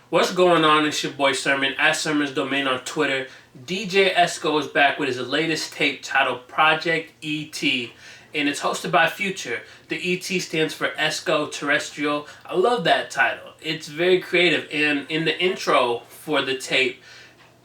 What's going on? It's your boy Sermon at Sermon's Domain on Twitter. DJ Esco is back with his latest tape titled Project ET, and it's hosted by Future. The ET stands for Esco Terrestrial. I love that title. It's very creative, and in the intro for the tape,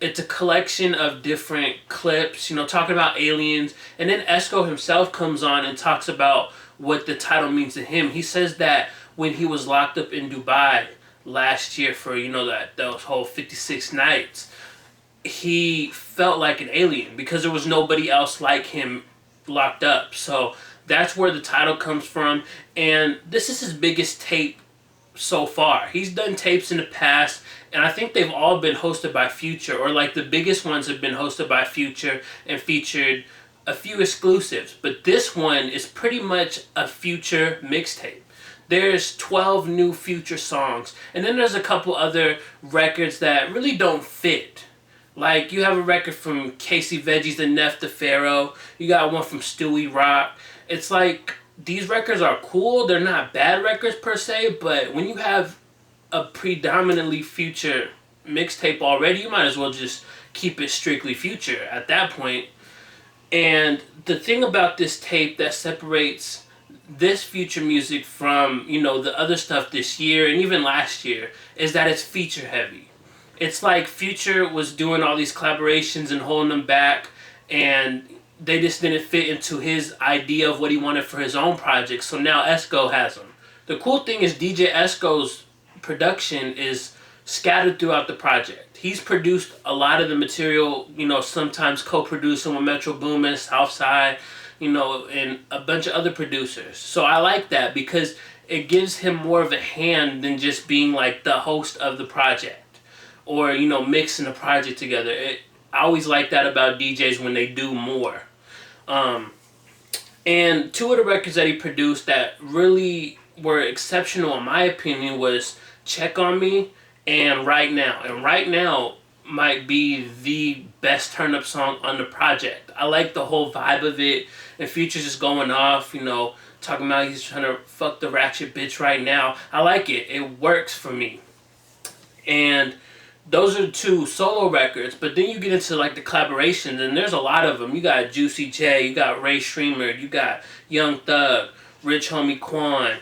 it's a collection of different clips, talking about aliens, and then Esco himself comes on and talks about what the title means to him. He says that when he was locked up in Dubai last year for those whole 56 nights, he felt like an alien because there was nobody else like him locked up. So that's where the title comes from, and this is his biggest tape so far. He's done tapes in the past, and I think they've all been hosted by Future, or like the biggest ones have been hosted by Future and featured a few exclusives. But this one is pretty much a Future mixtape. There's 12 new Future songs, and then there's a couple other records that really don't fit. Like, you have a record from Casey Veggies and Neff the Pharaoh. You got one from Stewie Rock. It's like, these records are cool. They're not bad records per se, but when you have a predominantly Future mixtape already, you might as well just keep it strictly Future at that point. And the thing about this tape that separates this Future music from, the other stuff this year and even last year is that it's feature heavy. It's like Future was doing all these collaborations and holding them back, and they just didn't fit into his idea of what he wanted for his own project. So now Esco has them. The cool thing is DJ Esco's production is scattered throughout the project. He's produced a lot of the material, sometimes co-producing with Metro Boomin, Southside, and a bunch of other producers. So I like that because it gives him more of a hand than just being like the host of the project or, mixing the project together. I always like that about DJs when they do more. And two of the records that he produced that really were exceptional in my opinion was Check on Me and Right Now. And Right Now might be the best turn up song on the project. I like the whole vibe of it, and Future's just going off, talking about he's trying to fuck the ratchet bitch right now. I like it. It works for me. And those are two solo records, but then you get into like the collaborations, and there's a lot of them. You got Juicy J, you got Ray Streamer, you got Young Thug, Rich Homie Quan.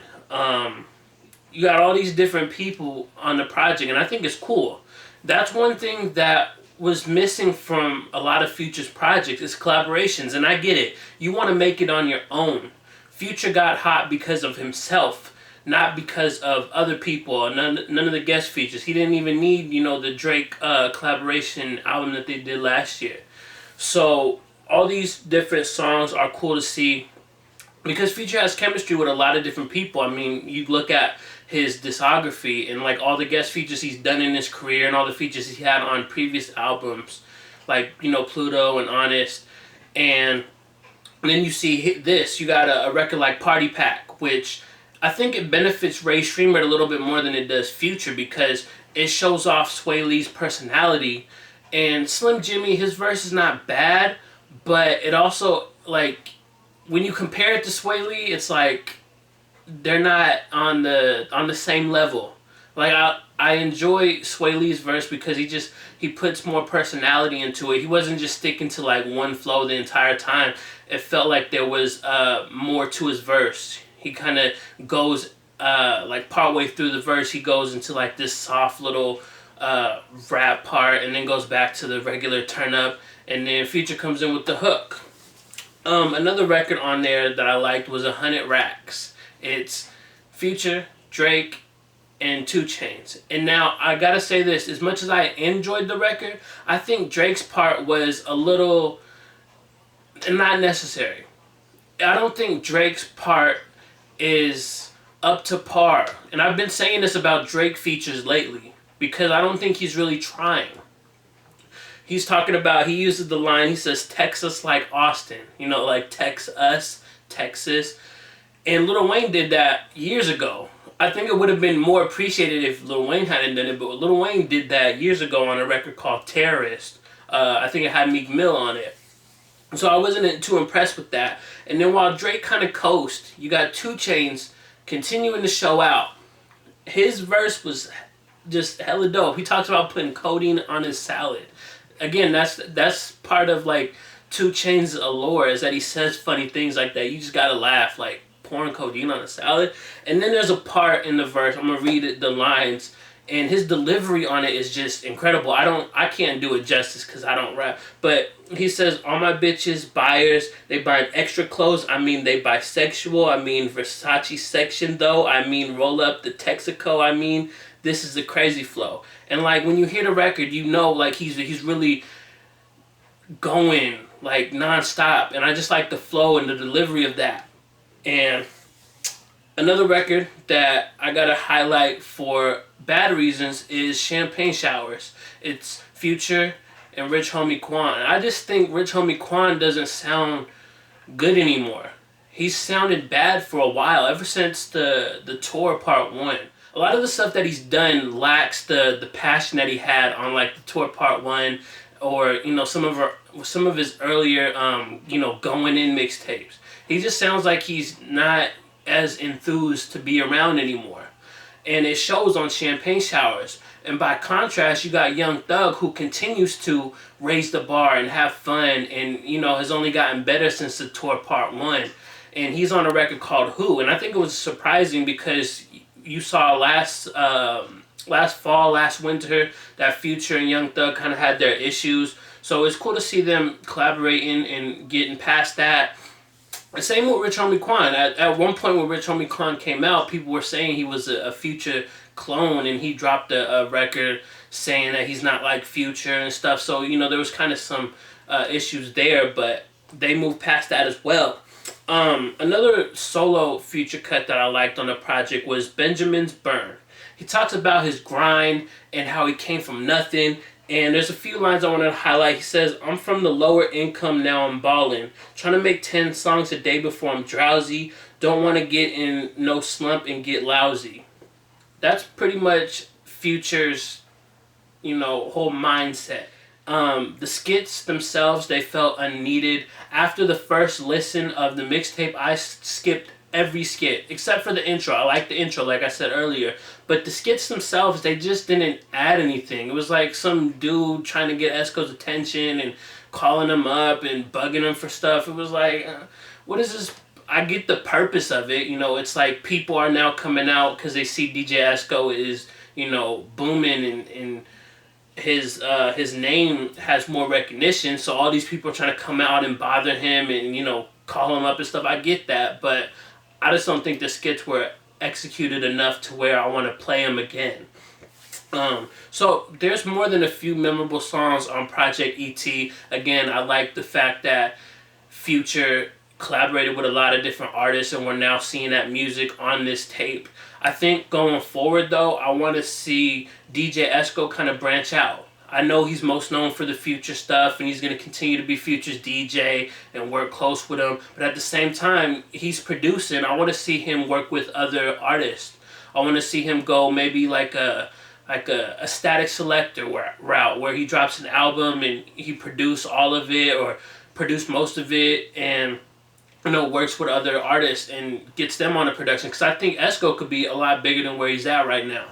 You got all these different people on the project, and I think it's cool. That's one thing that was missing from a lot of Future's projects is collaborations, and I get it. You want to make it on your own. Future got hot because of himself, not because of other people, none of the guest features. He didn't even need, the Drake collaboration album that they did last year. So all these different songs are cool to see because Future has chemistry with a lot of different people. I mean, you look at his discography and like all the guest features he's done in his career and all the features he had on previous albums, like, Pluto and Honest. And then you see this, you got a record like Party Pack, which I think it benefits Ray Streamer a little bit more than it does Future because it shows off Sway Lee's personality. And Slim Jimmy, his verse is not bad, but it also, like, when you compare it to Sway Lee, it's like they're not on the same level. Like, I enjoy Sway Lee's verse because he puts more personality into it. He wasn't just sticking to like one flow the entire time. It felt like there was more to his verse. He kind of goes, like partway through the verse, he goes into like this soft little rap part and then goes back to the regular turn up, and then Future comes in with the hook. Another record on there that I liked was 100 Racks. It's Future, Drake, and 2 Chainz. And now, I gotta say this, as much as I enjoyed the record, I think Drake's part was a little not necessary. I don't think Drake's part is up to par. And I've been saying this about Drake features lately because I don't think he's really trying. He's talking about, he uses the line, he says, Texas like Austin. Like Texas, Texas. And Lil Wayne did that years ago. I think it would have been more appreciated if Lil Wayne hadn't done it, but Lil Wayne did that years ago on a record called Terrorist. I think it had Meek Mill on it. So I wasn't too impressed with that. And then while Drake kind of coast, you got 2 Chainz continuing to show out. His verse was just hella dope. He talks about putting codeine on his salad. Again, that's part of like 2 Chainz's allure, is that he says funny things like that. You just gotta laugh, like pouring codeine on a salad. And then there's a part in the verse, I'm gonna read it, the lines, and his delivery on it is just incredible. I can't do it justice because I don't rap. But he says, all my bitches buyers, they buy extra clothes. I mean, they bisexual. I mean, Versace section though. I mean, roll up the Texaco. I mean, this is the crazy flow. And like when you hear the record, you know, like he's really going like nonstop. And I just like the flow and the delivery of that. And another record that I gotta highlight for bad reasons is Champagne Showers. It's Future and Rich Homie Quan. I just think Rich Homie Quan doesn't sound good anymore. He's sounded bad for a while, ever since the tour part 1. A lot of the stuff that he's done lacks the passion that he had on like the tour part 1, or you know some of his earlier going in mixtapes. He just sounds like he's not as enthused to be around anymore. And it shows on Champagne Showers. And by contrast, you got Young Thug, who continues to raise the bar and have fun, and you know has only gotten better since the tour part 1. And he's on a record called Who. And I think it was surprising because you saw last fall, last winter, that Future and Young Thug kind of had their issues. So it's cool to see them collaborating and getting past that. The same with Rich Homie Quan. At one point when Rich Homie Quan came out, people were saying he was a Future clone, and he dropped a record saying that he's not like Future and stuff. So, you know, there was kind of some issues there, but they moved past that as well. Another solo Future cut that I liked on the project was Benjamin's Burn. He talks about his grind and how he came from nothing. And there's a few lines I want to highlight. He says, I'm from the lower income, now I'm ballin'. Trying to make 10 songs a day before I'm drowsy. Don't want to get in no slump and get lousy. That's pretty much Future's, whole mindset. The skits themselves, they felt unneeded. After the first listen of the mixtape, I skipped every skit except for the intro. I like the intro, like I said earlier, but the skits themselves, they just didn't add anything. It was like some dude trying to get Esco's attention and calling him up and bugging him for stuff. It was like, what is this? I get the purpose of it. It's like people are now coming out because they see DJ Esco is booming, and his name has more recognition, so all these people are trying to come out and bother him and call him up and stuff. I get that, but I just don't think the skits were executed enough to where I want to play them again. So there's more than a few memorable songs on Project ET. Again, I like the fact that Future collaborated with a lot of different artists, and we're now seeing that music on this tape. I think going forward though, I want to see DJ Esco kind of branch out. I know he's most known for the Future stuff, and he's going to continue to be Future's DJ and work close with him. But at the same time, he's producing. I want to see him work with other artists. I want to see him go maybe like a Static Selector route, where he drops an album and he produce all of it or produce most of it, and works with other artists and gets them on the production. Because I think Esco could be a lot bigger than where he's at right now.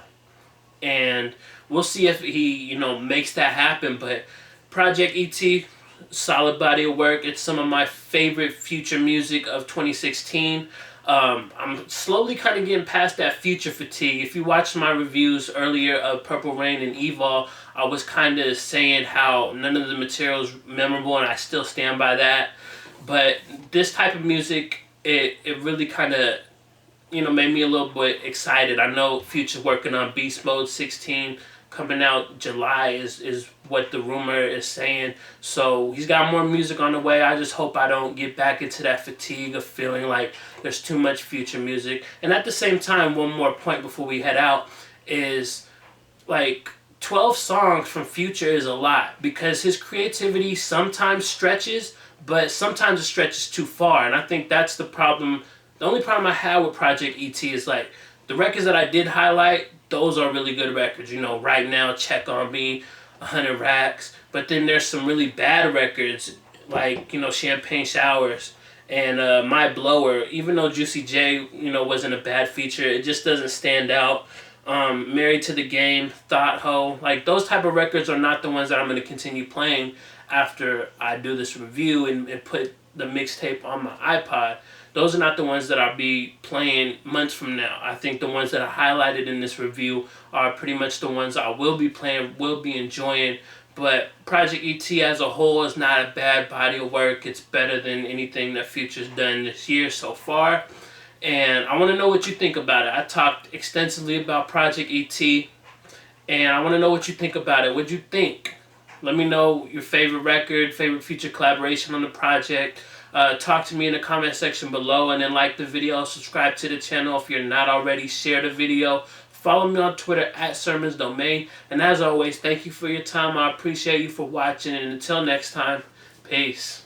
And we'll see if he, makes that happen. But Project ET, solid body of work. It's some of my favorite Future music of 2016. I'm slowly kind of getting past that Future fatigue. If you watched my reviews earlier of Purple Rain and Evol, I was kind of saying how none of the material is memorable, and I still stand by that. But this type of music, it really kind of made me a little bit excited. I know Future's working on Beast Mode 16 coming out July is what the rumor is saying. So he's got more music on the way. I just hope I don't get back into that fatigue of feeling like there's too much Future music. And at the same time, one more point before we head out is like 12 songs from Future is a lot, because his creativity sometimes stretches, but sometimes it stretches too far. And I think that's the problem. The only problem I have with Project ET is like the records that I did highlight, those are really good records. Right Now, Check on Me, 100 Racks. But then there's some really bad records like, Champagne Showers and My Blower. Even though Juicy J, wasn't a bad feature, it just doesn't stand out. Married to the Game, Thought Ho. Like, those type of records are not the ones that I'm going to continue playing after I do this review and put the mixtape on my iPod. Those are not the ones that I'll be playing months from now. I think the ones that I highlighted in this review are pretty much the ones I will be playing, will be enjoying. But Project ET as a whole is not a bad body of work. It's better than anything that Future's done this year so far. And I want to know what you think about it. I talked extensively about Project ET, and I want to know what you think about it. What'd you think? Let me know your favorite record, favorite Future collaboration on the project. Talk to me in the comment section below, and then like the video, subscribe to the channel if you're not already, share the video. Follow me on Twitter at Sermons Domain. And as always, thank you for your time. I appreciate you for watching, and until next time, peace.